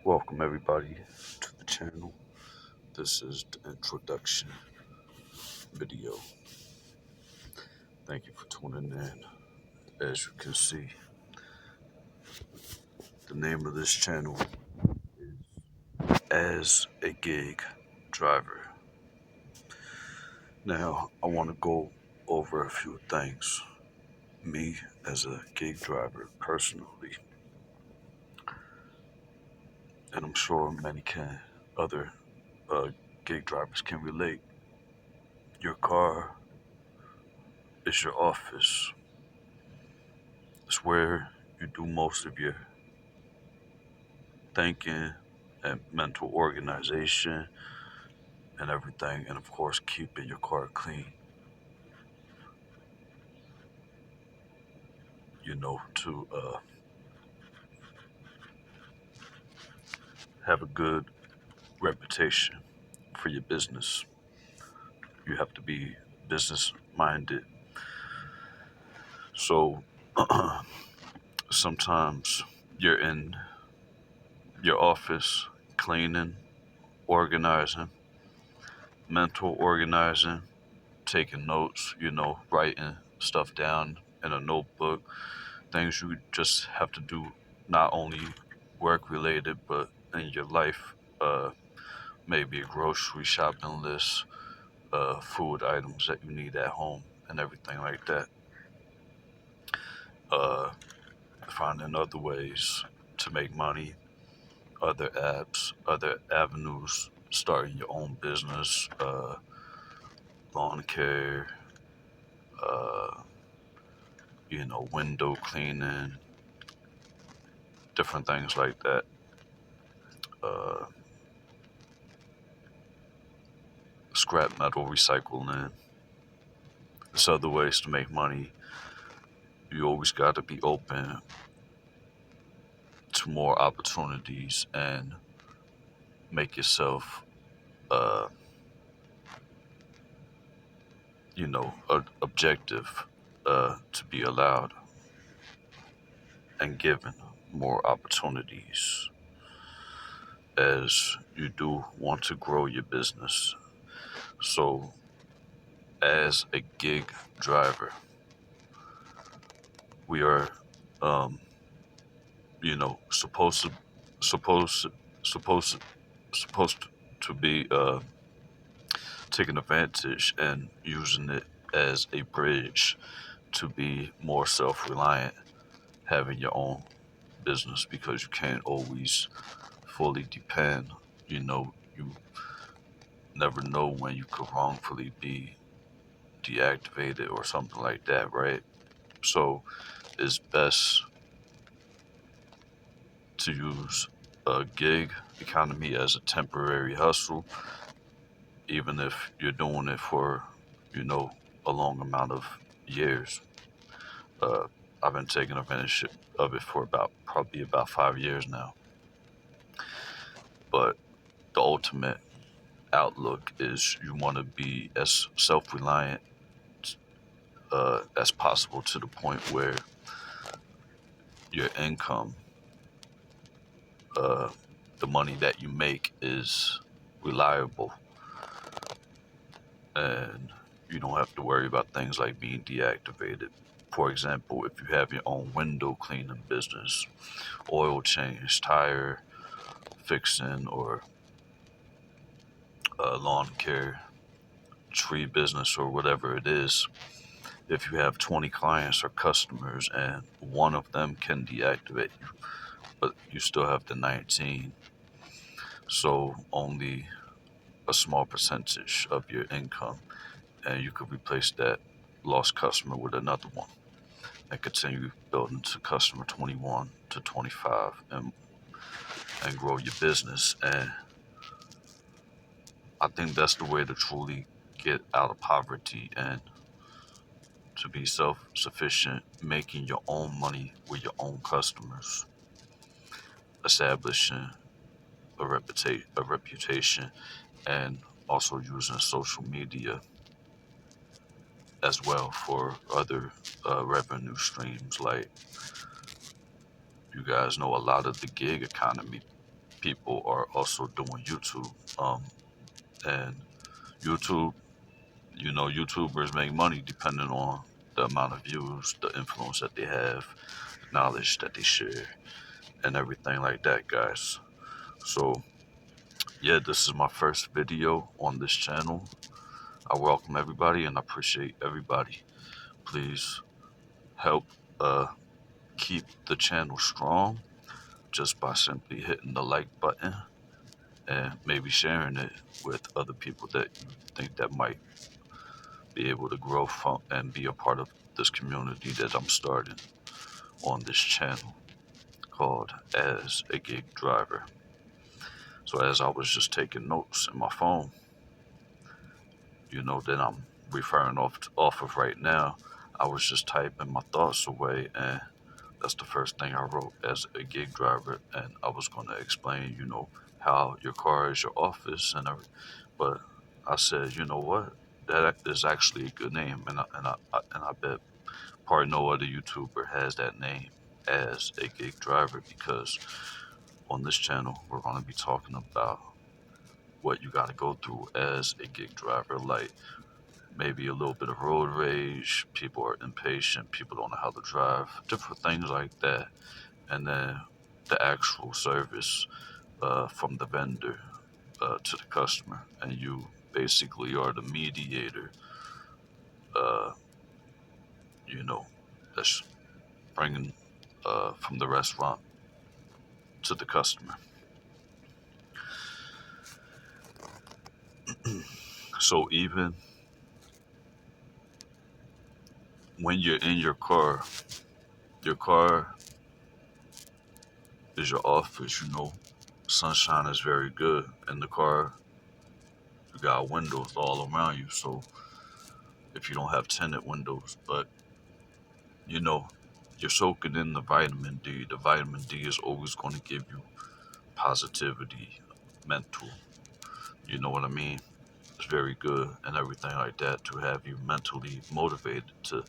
Welcome everybody to the channel. This is the introduction video. Thank you for tuning in. As you can see, the name of this channel is As a Gig Driver. Now, I want to go over a few things. Me as a gig driver personally, and I'm sure other gig drivers can relate. Your car is your office. It's where you do most of your thinking and mental organization and everything, and of course keeping your car clean, to have a good reputation for your business. You have to be business minded. So sometimes you're in your office cleaning, organizing, mental organizing, taking notes, writing stuff down in a notebook, things you just have to do, not only work related, but in your life, maybe a grocery shopping list, food items that you need at home, and everything like that. Uh, Finding other ways to make money, other apps, other avenues, starting your own business, lawn care, uh, window cleaning, different things like that. Uh, Scrap metal recycling. There's other ways to make money. You always got to be open to more opportunities and make yourself, uh, objective, to be allowed and given more opportunities as you do want to grow your business. So, as a gig driver, we are, um, supposed to, supposed, supposed, supposed to be taking advantage and using it as a bridge to be more self-reliant, having your own business, because you can't always fully depend. You never know when you could wrongfully be deactivated or something like that, right? So it's best to use a gig economy as a temporary hustle, even if you're doing it for, a long amount of years. Uh, I've been taking advantage of it for probably about 5 years now. But the ultimate outlook is you want to be as self-reliant as possible, to the point where your income, uh, the money that you make, is reliable, and you don't have to worry about things like being deactivated. For example, if you have your own window cleaning business, oil change, tire fixing, or lawn care, tree business, or whatever it is, if you have 20 clients or customers and one of them can deactivate you, but you still have the 19, so only a small percentage of your income, and you could replace that lost customer with another one and continue building to customer 21 to 25, and grow your business. And I think that's the way to truly get out of poverty and to be self-sufficient, making your own money with your own customers, establishing a reputation, and also using social media as well for other revenue streams. Like, you guys know, a lot of the gig economy people are also doing YouTube. And YouTube, YouTubers make money depending on the amount of views, the influence that they have, knowledge that they share, and everything like that, guys. So, yeah, this is my first video on this channel. I welcome everybody and I appreciate everybody. Please help uh, keep the channel strong just by simply hitting the like button and maybe sharing it with other people that you think that might be able to grow from and be a part of this community that I'm starting on this channel called As a Gig Driver. So as I was just taking notes in my phone, that I'm referring off of right now, I was just typing my thoughts away, and that's the first thing I wrote, as a gig driver. And I was going to explain, how your car is your office and everything. But I said, you know what? That is actually a good name, and I bet probably no other YouTuber has that name, as a gig driver, because on this channel we're going to be talking about what you got to go through as a gig driver, like maybe a little bit of road rage, people are impatient, people don't know how to drive, different things like that. And then the actual service from the vendor to the customer, and you basically are the mediator, uh, you know, that's bringing from the restaurant to the customer. So even when you're in your car is your office. Sunshine is very good in the car. You got windows all around you, so if you don't have tinted windows, but you know, you're soaking in the vitamin D. The vitamin D is always going to give you positivity, mental. You know what I mean? It's very good and everything like that to have you mentally motivated to,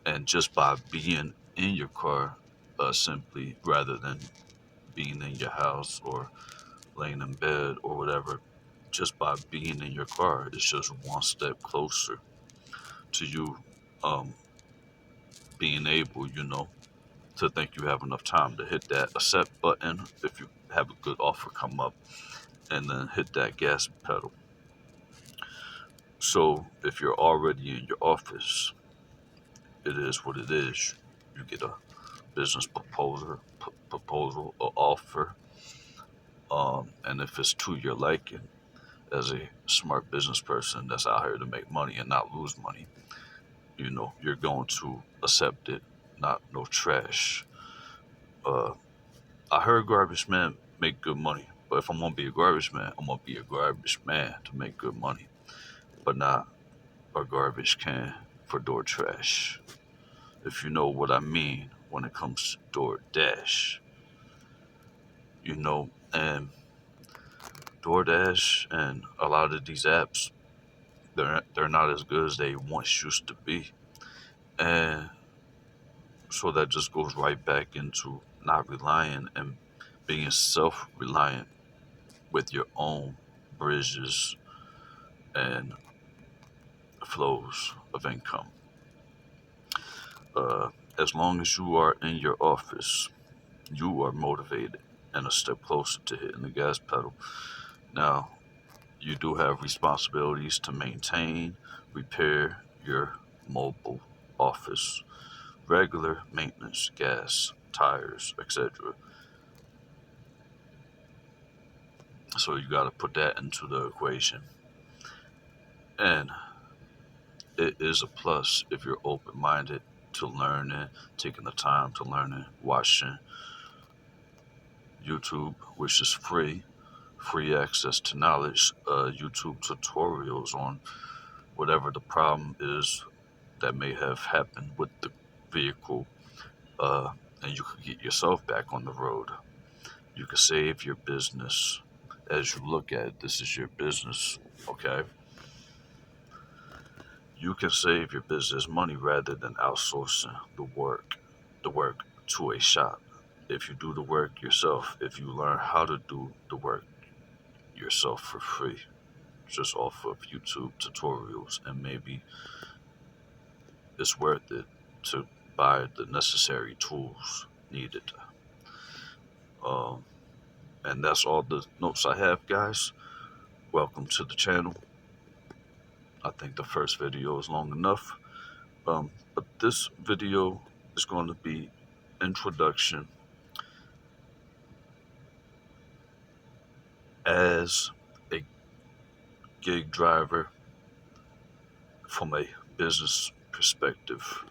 and just by being in your car, simply rather than being in your house or laying in bed or whatever, just by being in your car, it's just one step closer to you um, being able, to think you have enough time to hit that accept button if you have a good offer come up, and then hit that gas pedal. So if you're already in your office, it is what it is. You get a business proposal or offer, and if it's to your liking, as a smart business person that's out here to make money and not lose money, you're going to accept it, not no trash. Uh, I heard garbage men make good money, but if I'm gonna be a garbage man, I'm gonna be a garbage man to make good money, but not a garbage can for door trash. If you know what I mean when it comes to DoorDash, and DoorDash and a lot of these apps, they're not as good as they once used to be, and so that just goes right back into not relying and being self-reliant with your own bridges and flows of income. Uh, as long as you are in your office, you are motivated and a step closer to hitting the gas pedal. Now, you do have responsibilities to maintain, repair your mobile office, regular maintenance, gas, tires, etc. So you got to put that into the equation. And it is a plus if you're open-minded to learning, taking the time to learning, watching YouTube, which is free access to knowledge, YouTube tutorials on whatever the problem is that may have happened with the vehicle, uh, and you could get yourself back on the road. You can save your business. As you look at it, this is your business, okay? You can save your business money rather than outsourcing the work to a shop. if you do the work yourself, if you learn how to do the work yourself for free, just off of YouTube tutorials, and maybe it's worth it to buy the necessary tools needed. Um, and that's all the notes I have, guys. Welcome to the channel. I think the first video is long enough. But this video is going to be introduction as a gig driver from a business perspective.